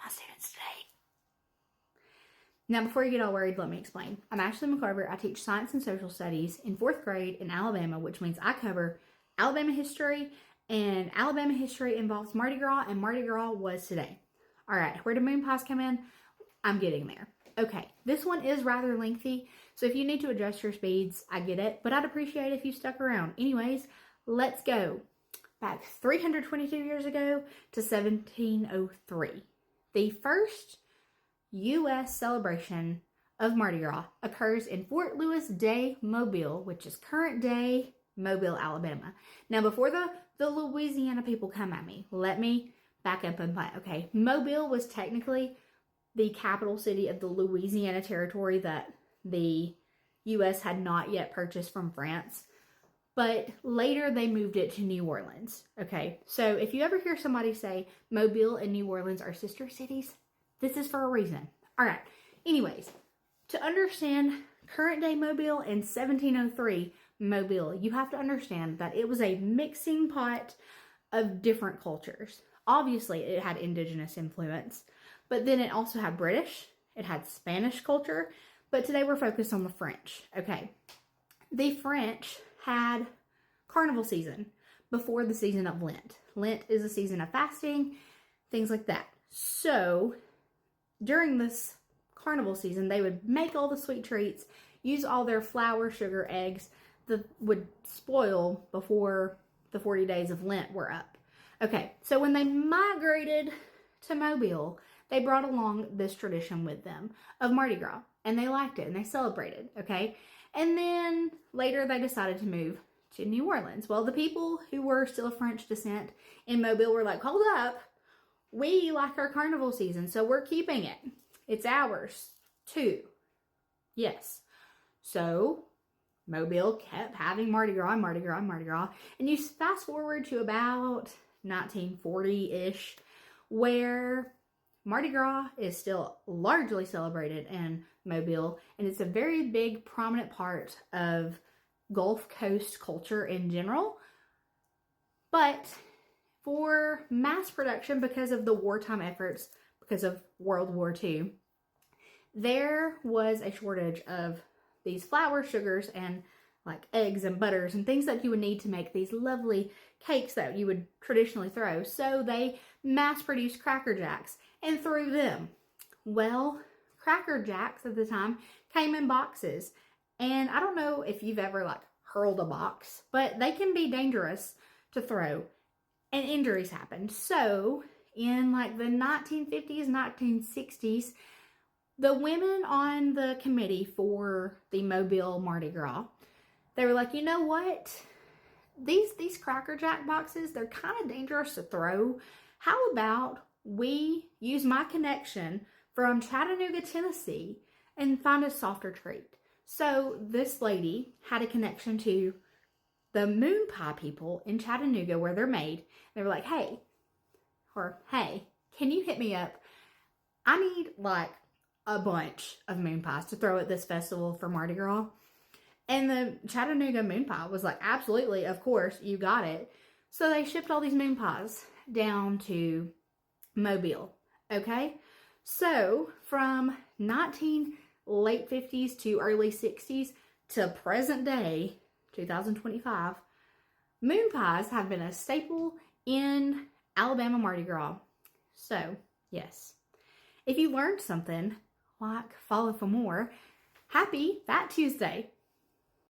my students today. Now, before you get all worried, let me explain. I'm Ashley McCarver. I teach science and social studies in 4th grade in Alabama, which means I cover Alabama history, and Alabama history involves Mardi Gras, and Mardi Gras was today. All right, where do moon pies come in? I'm getting there. Okay, this one is rather lengthy, so if you need to adjust your speeds, I get it, but I'd appreciate it if you stuck around. Anyways, let's go back 322 years ago to 1703. The first U.S. celebration of Mardi Gras occurs in Fort Lewis de Mobile, which is current day Mobile, Alabama. Now, before the Louisiana people come at me, let me back up and play. Okay, Mobile was technically the capital city of the Louisiana territory that the U.S. had not yet purchased from France. But later they moved it to New Orleans. Okay, so if you ever hear somebody say Mobile and New Orleans are sister cities, this is for a reason. All right, anyways, to understand current day Mobile and 1703 Mobile, you have to understand that it was a mixing pot of different cultures. Obviously, it had indigenous influence, but then it also had British, it had Spanish culture, but today we're focused on the French. Okay, the French had carnival season before the season of Lent. Lent is a season of fasting, things like that. So during this carnival season, they would make all the sweet treats, use all their flour, sugar, eggs that would spoil before the 40 days of Lent were up. Okay, so when they migrated to Mobile, they brought along this tradition with them of Mardi Gras, and they liked it and they celebrated, okay? And then later they decided to move to New Orleans. Well, the people who were still of French descent in Mobile were like, hold up, we like our carnival season, so we're keeping it. It's ours too. Yes. So Mobile kept having Mardi Gras, Mardi Gras, Mardi Gras. And you fast forward to about 1940-ish, where Mardi Gras is still largely celebrated in Mobile, and it's a very big, prominent part of Gulf Coast culture in general. But for mass production, because of the wartime efforts, because of World War II, there was a shortage of these flour, sugars, and like eggs and butters and things that you would need to make these lovely cakes that you would traditionally throw. So they mass produced Cracker Jacks and threw them. Well, Cracker Jacks at the time came in boxes. And I don't know if you've ever like hurled a box, but they can be dangerous to throw and injuries happened. So in like the 1950s, 1960s, the women on the committee for the Mobile Mardi Gras, they were like, you know what? These Cracker Jack boxes, they're kind of dangerous to throw. How about we use my connection from Chattanooga, Tennessee, and find a softer treat? So this lady had a connection to the moon pie people in Chattanooga where they're made. They were like, hey, can you hit me up? I need like a bunch of moon pies to throw at this festival for Mardi Gras. And the Chattanooga moon pie was like, absolutely, of course, you got it. So they shipped all these moon pies down to Mobile, okay? So from late 50s to early 60s to present day, 2025, moon pies have been a staple in Alabama Mardi Gras. So, yes. If you learned something, like, follow for more. Happy Fat Tuesday.